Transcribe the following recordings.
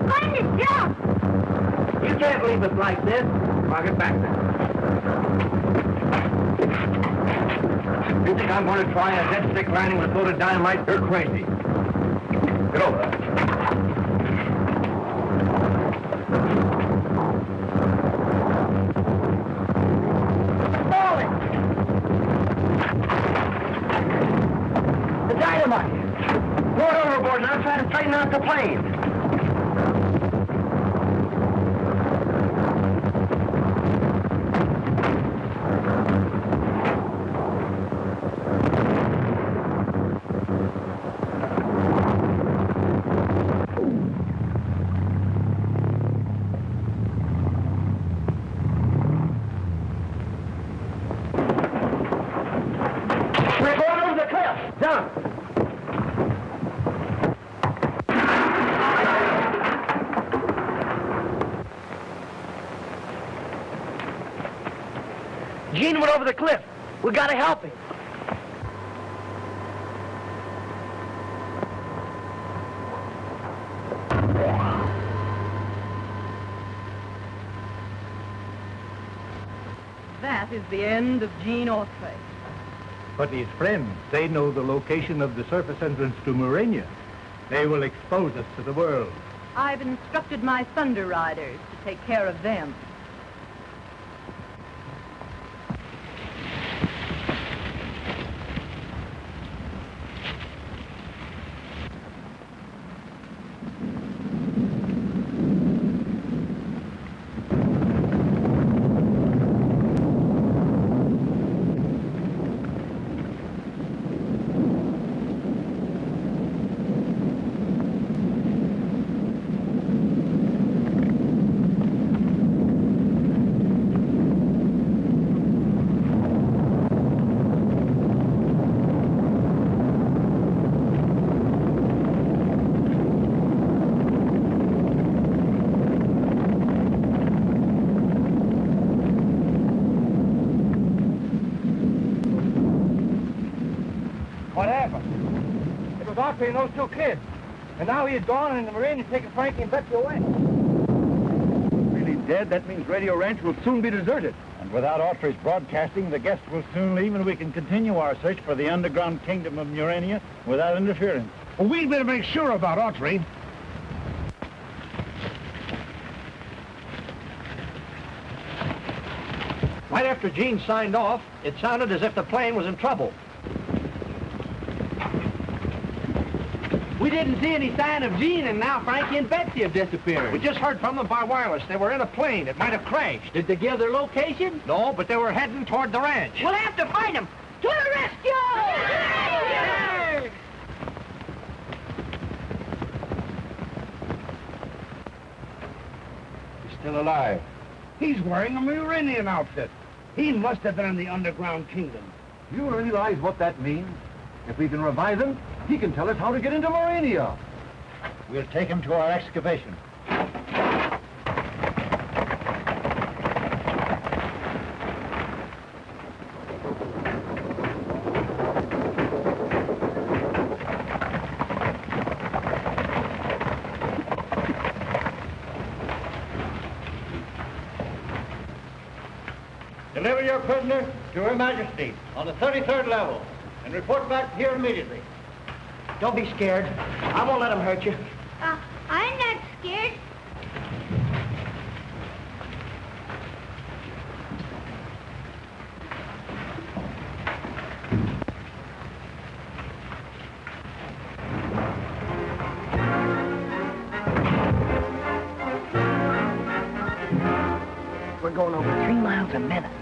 going to jump! You can't leave us like this. I'll get back now. You think I'm going to try a dead stick landing with a load of dynamite? You're crazy. Get over there. Falling! The dynamite! Throw it overboard and I'll try to straighten out the plane. Gene went over the cliff. We gotta help him. That is the end of Gene Autry. But his friends, they know the location of the surface entrance to Murania. They will expose us to the world. I've instructed my Thunder Riders to take care of them. And those two kids. And now he's gone and the Marine is taking Frankie and Betsy away. Really dead? That means Radio Ranch will soon be deserted. And without Autry's broadcasting, the guests will soon leave and we can continue our search for the underground kingdom of Murania without interference. Well, we'd better make sure about Autry. Right after Gene signed off, it sounded as if the plane was in trouble. We didn't see any sign of Gene, and now Frankie and Betsy have disappeared. We just heard from them by wireless. They were in a plane. It might have crashed. Did they give their location? No, but they were heading toward the ranch. We'll have to find them. To the rescue! He's still alive. He's wearing a Muranian outfit. He must have been in the underground kingdom. You realize what that means? If we can revive him, he can tell us how to get into Murania. We'll take him to our excavation. Deliver your prisoner to Her Majesty on the 33rd level and report back here immediately. Don't be scared. I won't let him hurt you. I'm not scared. We're going over 3 miles a minute.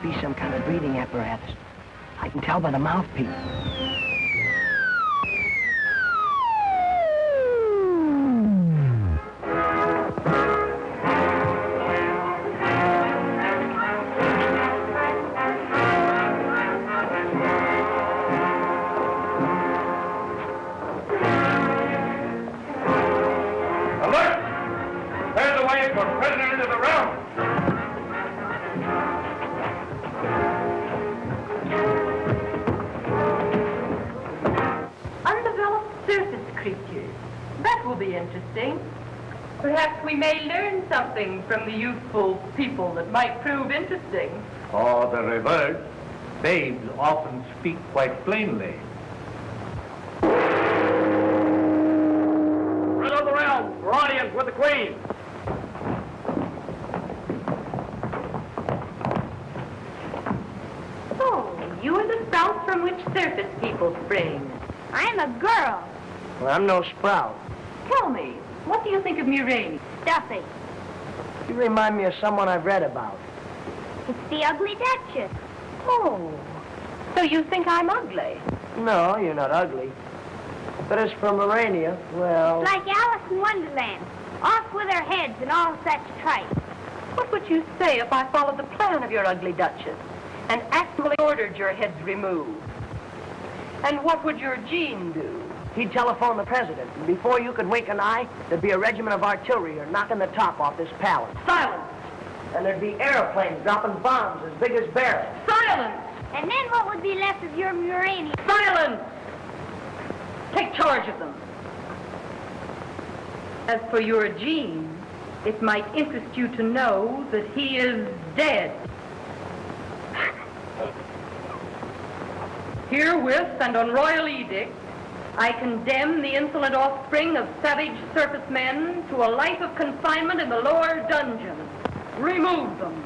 Be some kind of breathing apparatus. I can tell by the mouthpiece. Alert! Clear the way for prisoner into the realm. interesting. Perhaps we may learn something from the youthful people that might prove interesting. Or the reverse. Babes often speak quite plainly. Rid of the realm for audience with the Queen. Oh, you are the sprout from which surface people spring. I'm a girl. Well, I'm no sprout. Tell me, what do you think of Murray? Stuffy. You remind me of someone I've read about. It's the ugly Duchess. Oh, so you think I'm ugly? No, you're not ugly. But as for Morania, well... Like Alice in Wonderland. Off with her heads and all such tripe. What would you say if I followed the plan of your ugly Duchess and actually ordered your heads removed? And what would your Gene do? He'd telephone the president, and before you could wink an eye, there'd be a regiment of artillery knocking the top off this palace. Silence! And there'd be airplanes dropping bombs as big as barrels. Silence! And then what would be left of your Murania? Silence! Take charge of them. As for your Gene, it might interest you to know that he is dead. Herewith and on royal edict, I condemn the insolent offspring of savage surface men to a life of confinement in the lower dungeon. Remove them.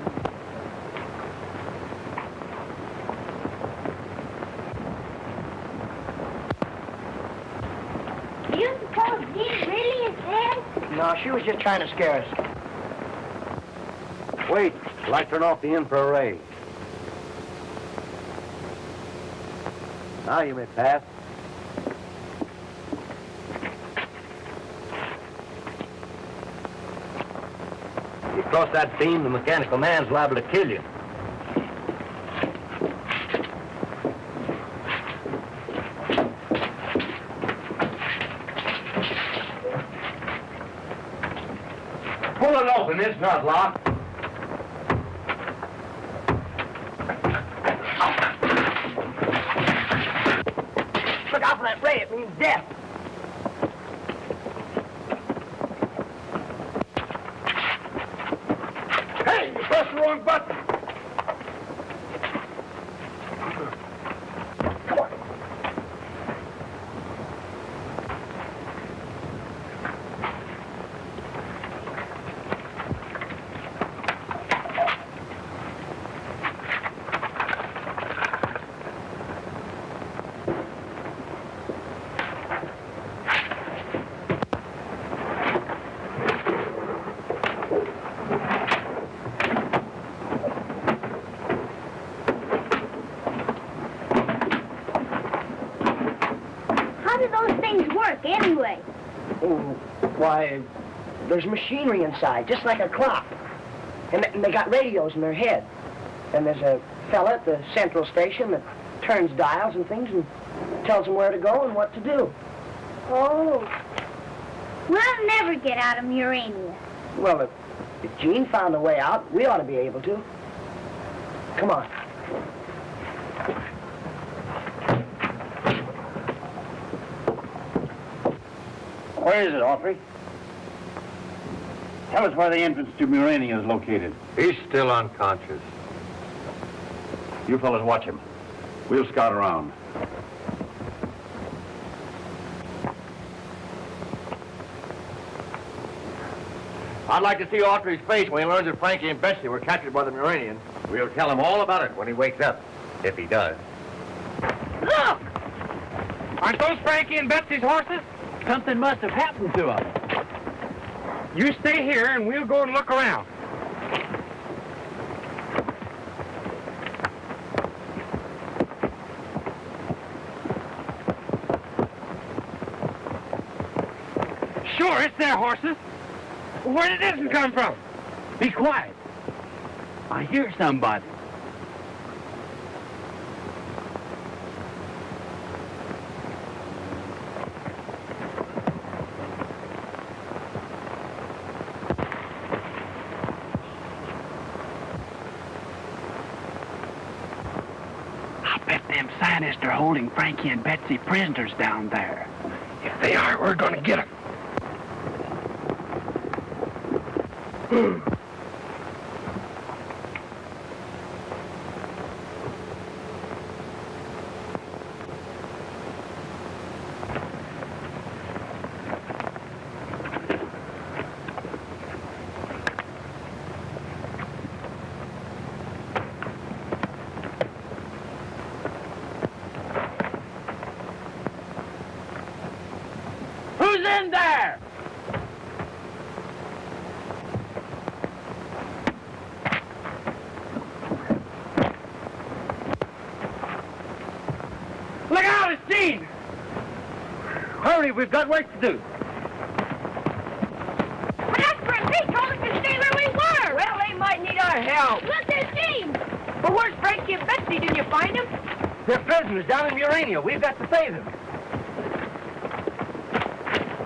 Do you suppose Gene really is dead? No, she was just trying to scare us. Wait till I turn off the infrared. Now you may pass. You cross that beam, the mechanical man's liable to kill you. Pull it open, it's not locked. Look out for that ray, it means death. Hey, you pressed the wrong button. Come on. How do those things work anyway? Oh, why, there's machinery inside, just like a clock. And they got radios in their head. And there's a fella at the central station that turns dials and things and tells them where to go and what to do. Oh. We'll never get out of Murania. Well, if Gene found a way out, we ought to be able to. Come on. Where is it, Autry? Tell us where the entrance to Murania is located. He's still unconscious. You fellas watch him. We'll scout around. I'd like to see Autry's face when he learns that Frankie and Betsy were captured by the Muranians. We'll tell him all about it when he wakes up, if he does. Look! Aren't those Frankie and Betsy's horses? Something must have happened to them. You stay here and we'll go and look around. Sure, it's their horses. Where did this one come from? Be quiet. I hear somebody. I bet them scientists are holding Frankie and Betsy prisoners down there. If they are, we're gonna get them. Who's in there? Look out, it's Gene! Hurry, we've got work to do. Jasper and Pete told us to stay where we were. Well, they might need our help. Look, there's Gene. But where's Frankie and Betsy? Didn't you find them? They're prisoners down in Urania. We've got to save them.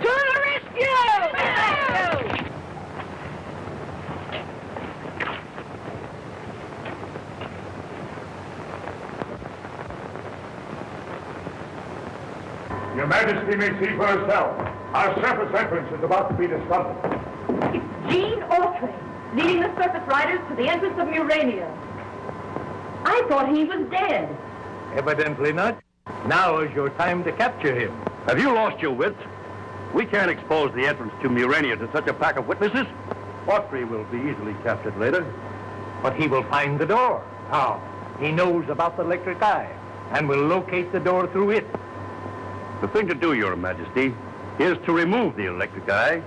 To the rescue! Your Majesty may see for herself. Our surface entrance is about to be discovered. It's Gene Autry, leading the surface riders to the entrance of Urania. I thought he was dead. Evidently not. Now is your time to capture him. Have you lost your wits? We can't expose the entrance to Murania to such a pack of witnesses. Autry will be easily captured later. But he will find the door. How? He knows about the electric eye and will locate the door through it. The thing to do, Your Majesty, is to remove the electric eye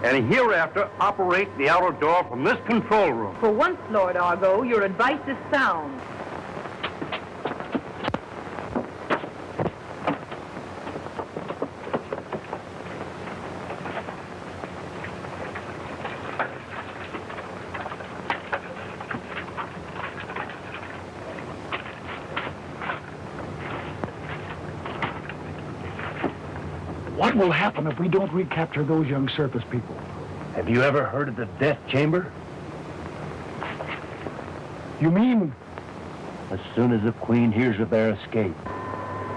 and hereafter operate the outer door from this control room. For once, Lord Argo, your advice is sound. What will happen if we don't recapture those young surface people? Have you ever heard of the death chamber? You mean? As soon as the Queen hears of their escape.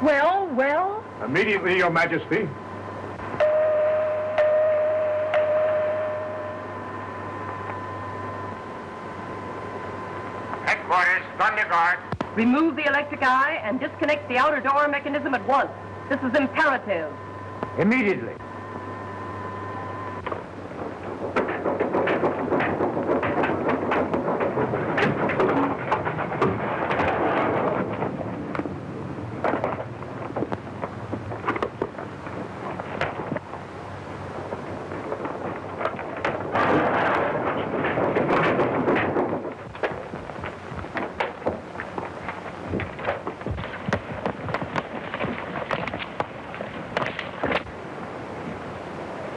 Well? Immediately, Your Majesty. Headquarters, Thunder Guard. Remove the electric eye and disconnect the outer door mechanism at once. This is imperative. Immediately.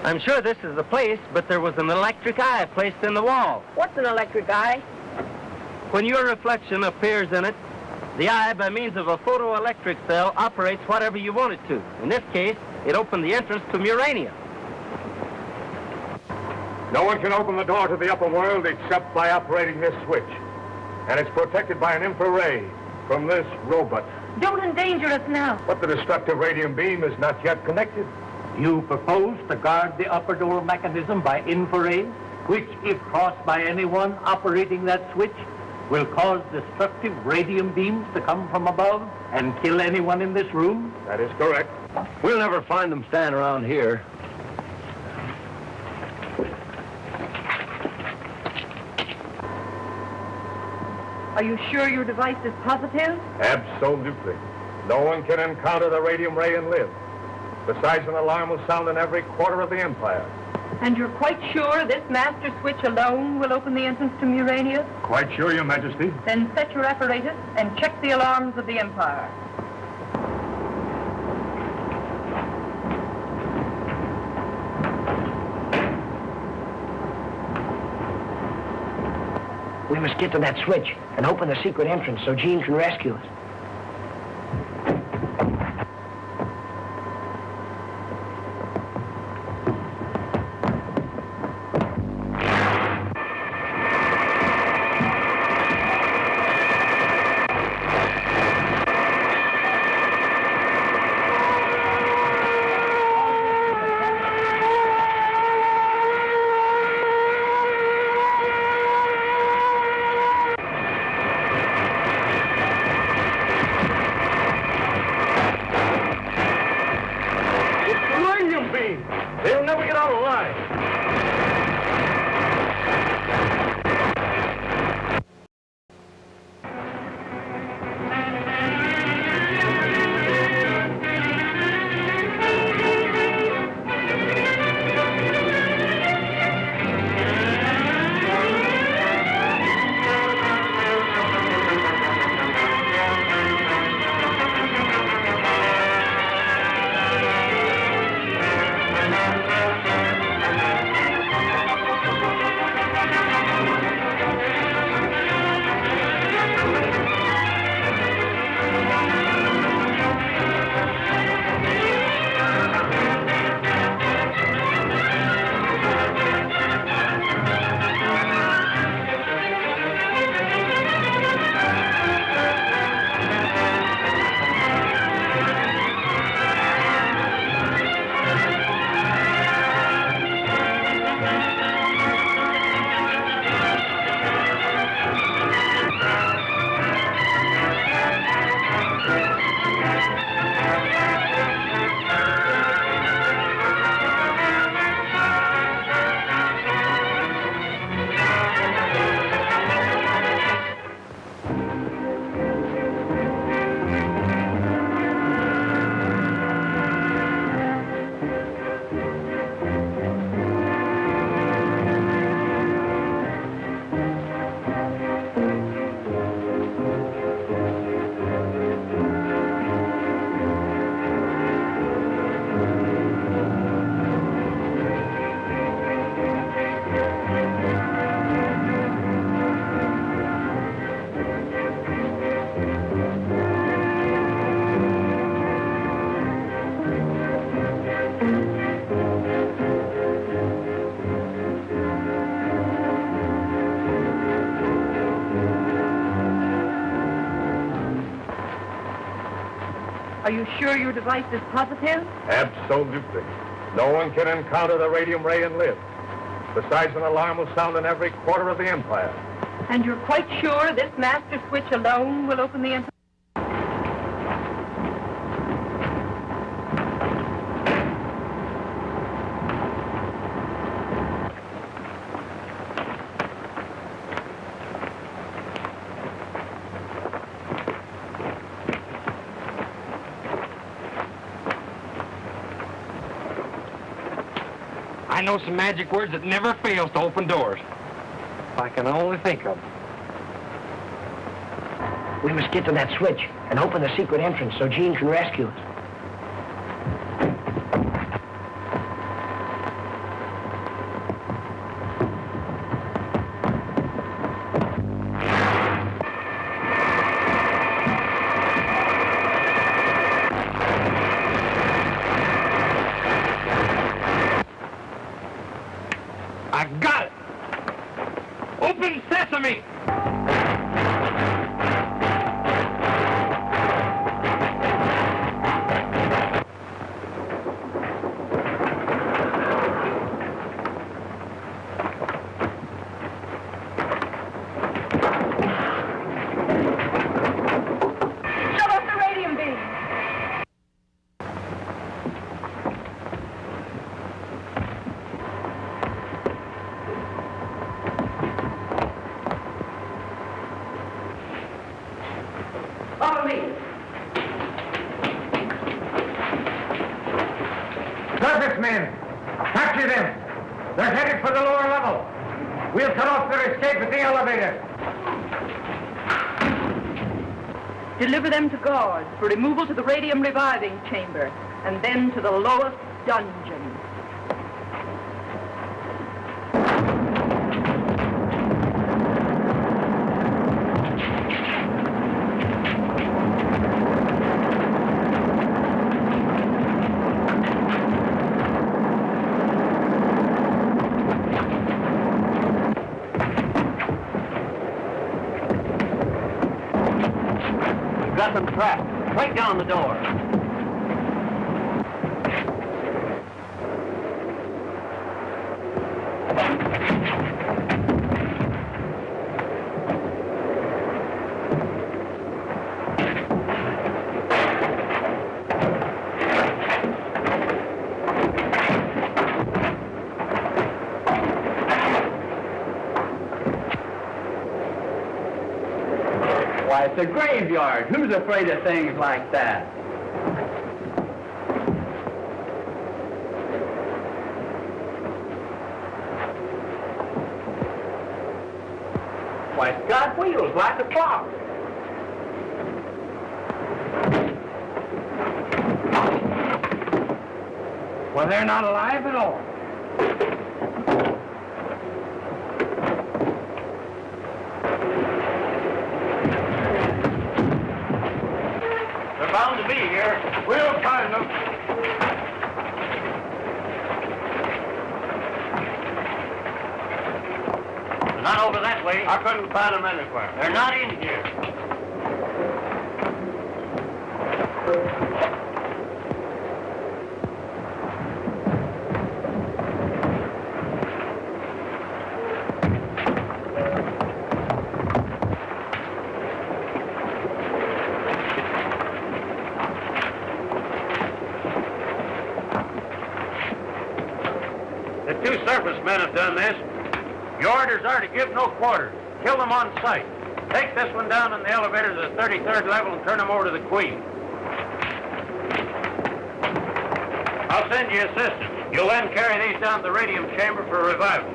I'm sure this is the place, but there was an electric eye placed in the wall. What's an electric eye? When your reflection appears in it, the eye, by means of a photoelectric cell, operates whatever you want it to. In this case, it opened the entrance to Murania. No one can open the door to the upper world except by operating this switch. And it's protected by an infrared from this robot. Don't endanger us now. But the destructive radium beam is not yet connected. You propose to guard the upper door mechanism by infrared, which, if crossed by anyone operating that switch, will cause destructive radium beams to come from above and kill anyone in this room? That is correct. We'll never find them standing around here. Are you sure your device is positive? Absolutely. No one can encounter the radium ray and live. Besides, an alarm will sound in every quarter of the Empire. And you're quite sure this master switch alone will open the entrance to Murania? Quite sure, Your Majesty. Then set your apparatus and check the alarms of the Empire. We must get to that switch and open the secret entrance so Gene can rescue us. Are you sure your device is positive? Absolutely. No one can encounter the radium ray and live. Besides, an alarm will sound in every quarter of the empire. And you're quite sure this master switch alone will open the empire? I know some magic words that never fails to open doors. If I can only think of them. We must get to that switch and open the secret entrance so Gene can rescue us. I got it! Open sesame! Shut off the radium beam! Follow me. Surface men! Capture them! They're headed for the lower level. We'll cut off their escape at the elevator. Deliver them to guards for removal to the radium reviving chamber, and then to the lowest dungeon. We've got them trapped. Break down the door. Why, it's a graveyard. Who's afraid of things like that? Why, it's got wheels like a clock. Well, they're not alive at all. They're bound to be here. We'll find them. They're not over that way. I couldn't find them anywhere. They're not in here. The two surface men have done this. Your orders are to give no quarter. Kill them on sight. Take this one down in the elevator to the 33rd level and turn him over to the Queen. I'll send you assistants. You'll then carry these down to the radium chamber for revival.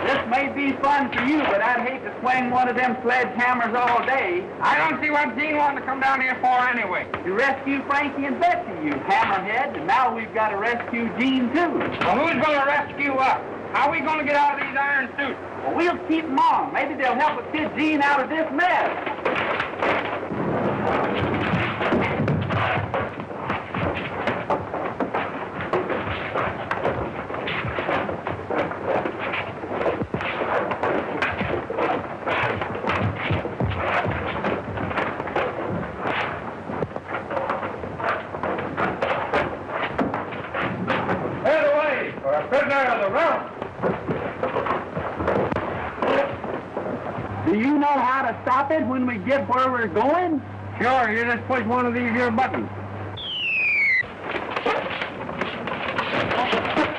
This may be fun for you, but I'd hate to swing one of them sledgehammers all day. I don't see what Gene wanted to come down here for anyway. To rescue Frankie and Betsy, you hammerhead, and now we've got to rescue Gene, too. Well, who's going to rescue us? How are we going to get out of these iron suits? Well, we'll keep them on. Maybe they'll help us get Gene out of this mess. Do you know how to stop it when we get where we're going? Sure, you just push one of these here buttons.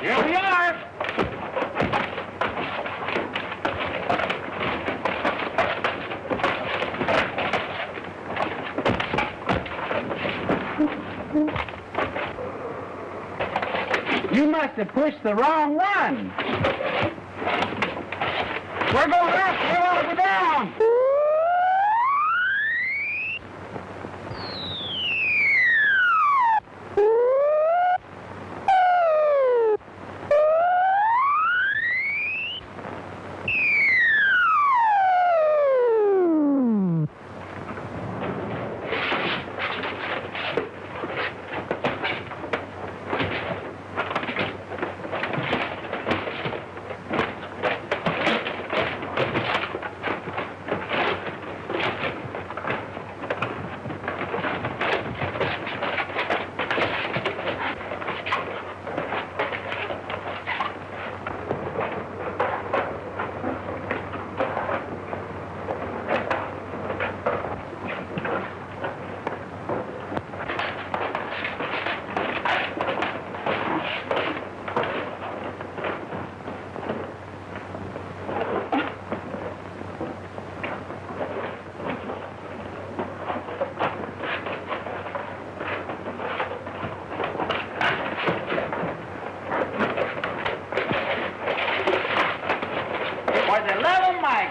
Here we are! You must have pushed the wrong one. We're going up, we want to go down.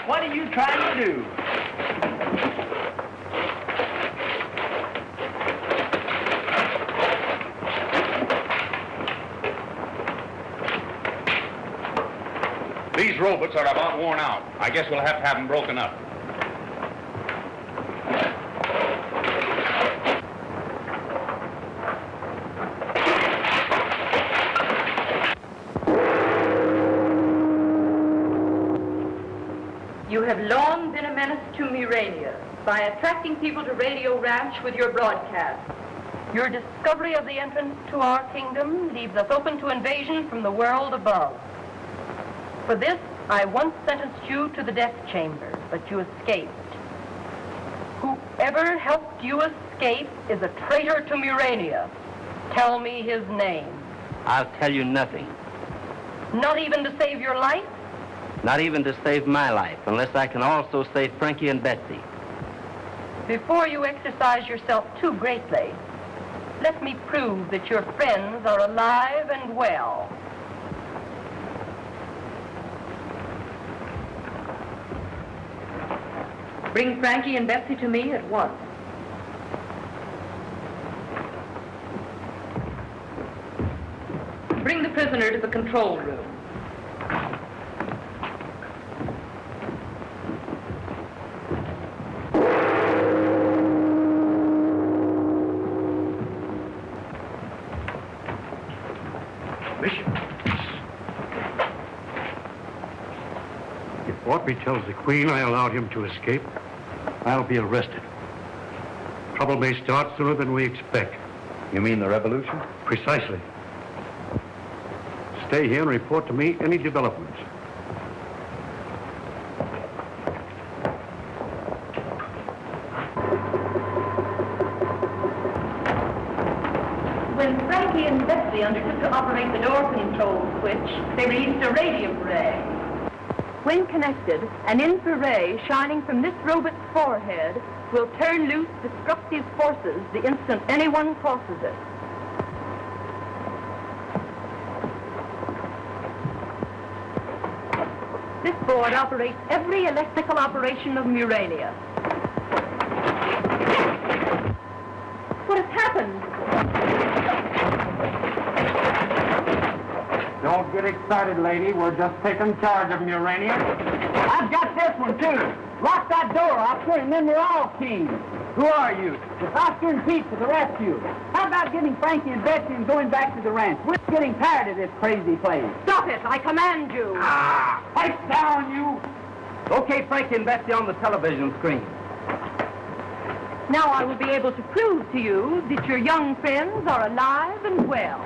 What are you trying to do? These robots are about worn out. I guess we'll have to have them broken up. You have long been a menace to Murania by attracting people to Radio Ranch with your broadcast. Your discovery of the entrance to our kingdom leaves us open to invasion from the world above. For this, I once sentenced you to the death chamber, but you escaped. Whoever helped you escape is a traitor to Murania. Tell me his name. I'll tell you nothing. Not even to save your life? Not even to save my life, unless I can also save Frankie and Betsy. Before you exercise yourself too greatly, let me prove that your friends are alive and well. Bring Frankie and Betsy to me at once. Bring the prisoner to the control room. Autry tells the Queen I allowed him to escape, I'll be arrested. Trouble may start sooner than we expect. You mean the revolution? Precisely. Stay here and report to me any developments. When Frankie and Betsy undertook to operate the door control switch, they released a radium ray. When connected, an infrared shining from this robot's forehead will turn loose destructive forces the instant anyone crosses it. This board operates every electrical operation of Murania. What has happened? Don't get excited, lady. We're just taking charge of Murania. I've got this one, too. Lock that door, Oscar, and then we're all kings. Who are you? It's Oscar and Pete to the rescue. How about getting Frankie and Betsy and going back to the ranch? We're getting tired of this crazy place. Stop it! I command you! Pipe down, you! Okay, Frankie and Betsy on the television screen. Now I will be able to prove to you that your young friends are alive and well.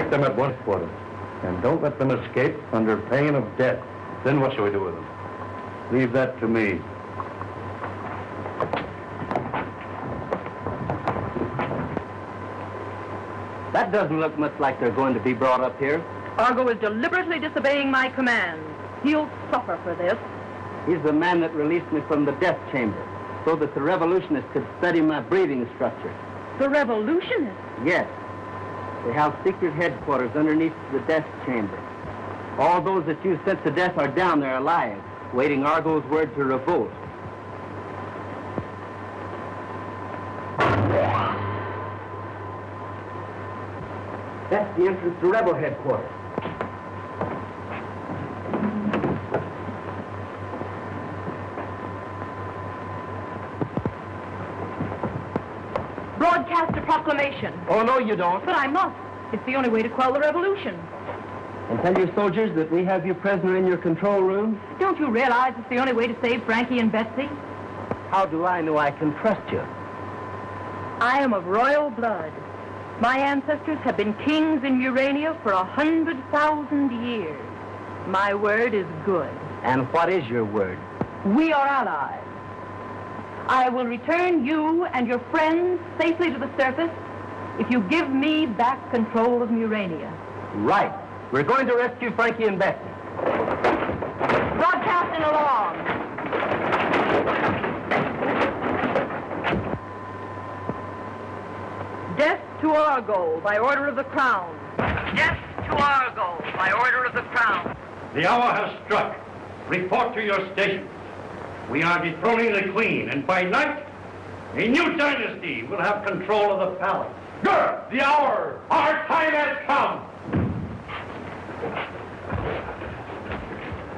Take them at once, Porter. And don't let them escape under pain of death. Then what shall we do with them? Leave that to me. That doesn't look much like they're going to be brought up here. Argo is deliberately disobeying my commands. He'll suffer for this. He's the man that released me from the death chamber, so that the revolutionists could study my breathing structure. The revolutionists? Yes. They have secret headquarters underneath the death chamber. All those that you sent to death are down there alive, waiting Argo's word to revolt. That's the entrance to rebel headquarters. Broadcast a proclamation. Oh, no, you don't. But I must. It's the only way to quell the revolution. And tell your soldiers that we have you prisoner in your control room. Don't you realize it's the only way to save Frankie and Betsy? How do I know I can trust you? I am of royal blood. My ancestors have been kings in Urania for 100,000 years. My word is good. And what is your word? We are allies. I will return you and your friends safely to the surface if you give me back control of Urania. Right. We're going to rescue Frankie and Betsy. Broadcast an alarm. Death to Argo by order of the Crown. Death to Argo by order of the Crown. The hour has struck. Report to your stations. We are dethroning the Queen, and by night, a new dynasty will have control of the palace. Good! The hour! Our time has come!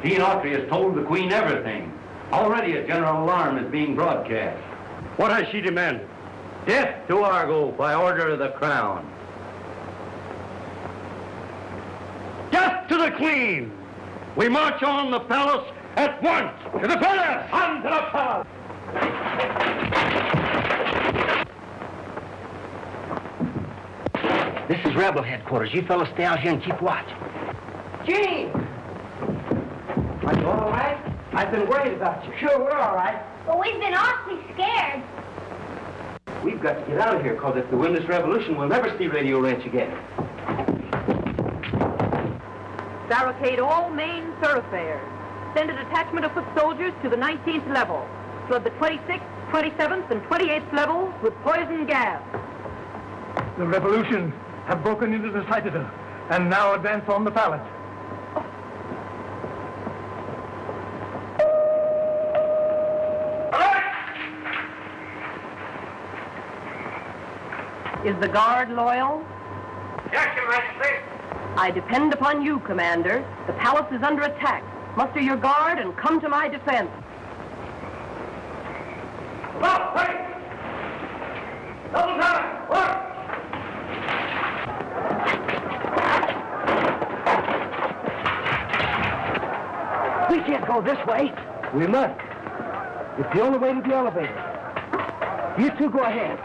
Gene Autry has told the Queen everything. Already a general alarm is being broadcast. What has she demanded? Death to Argo by order of the Crown. Death to the Queen! We march on the palace at once! To the palace! On to the palace! This is rebel headquarters. You fellas stay out here and keep watch. Gene! Are you all right? I've been worried about you. Sure, we're all right. But we've been awfully scared. We've got to get out of here, because if we win this revolution, we'll never see Radio Ranch again. Barricade all main thoroughfares. Send a detachment of foot soldiers to the 19th level. Flood the 26th, 27th, and 28th levels with poison gas. The revolution have broken into the citadel and now advance on the palace. Is the guard loyal? Yes, Your Majesty. I depend upon you, Commander. The palace is under attack. Muster your guard and come to my defense. Stop! Wait! Double time! Work! We can't go this way. We must. It's the only way to the elevator. You two go ahead.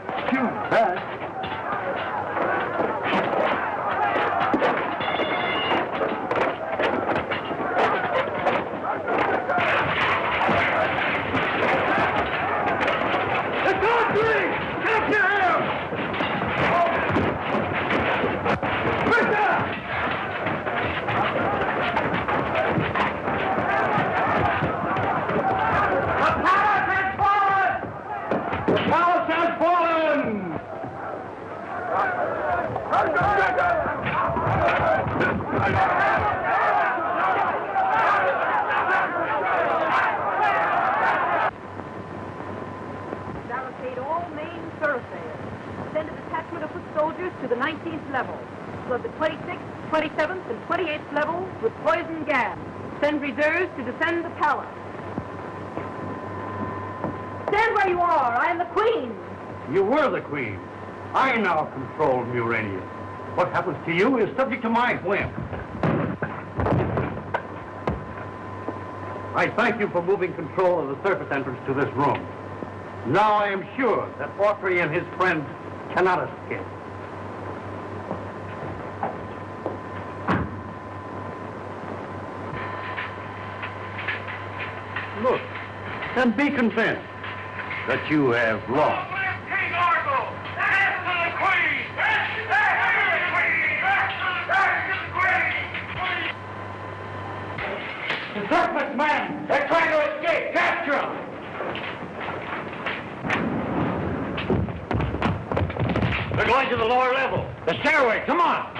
Barricade all main thoroughfares. Send a detachment of foot soldiers to the 19th level. Flood the 26th, 27th, and 28th levels with poison gas. Send reserves to defend the palace. Stand where you are. I am the Queen. You were the Queen. I now control Urania. What happens to you is subject to my whim. I thank you for moving control of the surface entrance to this room. Now I am sure that Autry and his friends cannot escape. look, and be convinced that you have lost. King Argo! Back to the Queen! Back to the Queen! Back to the Queen! The surface men! They're trying to escape! Capture them! They're going to the lower level. The stairway, come on!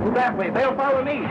Move that way. They'll follow me.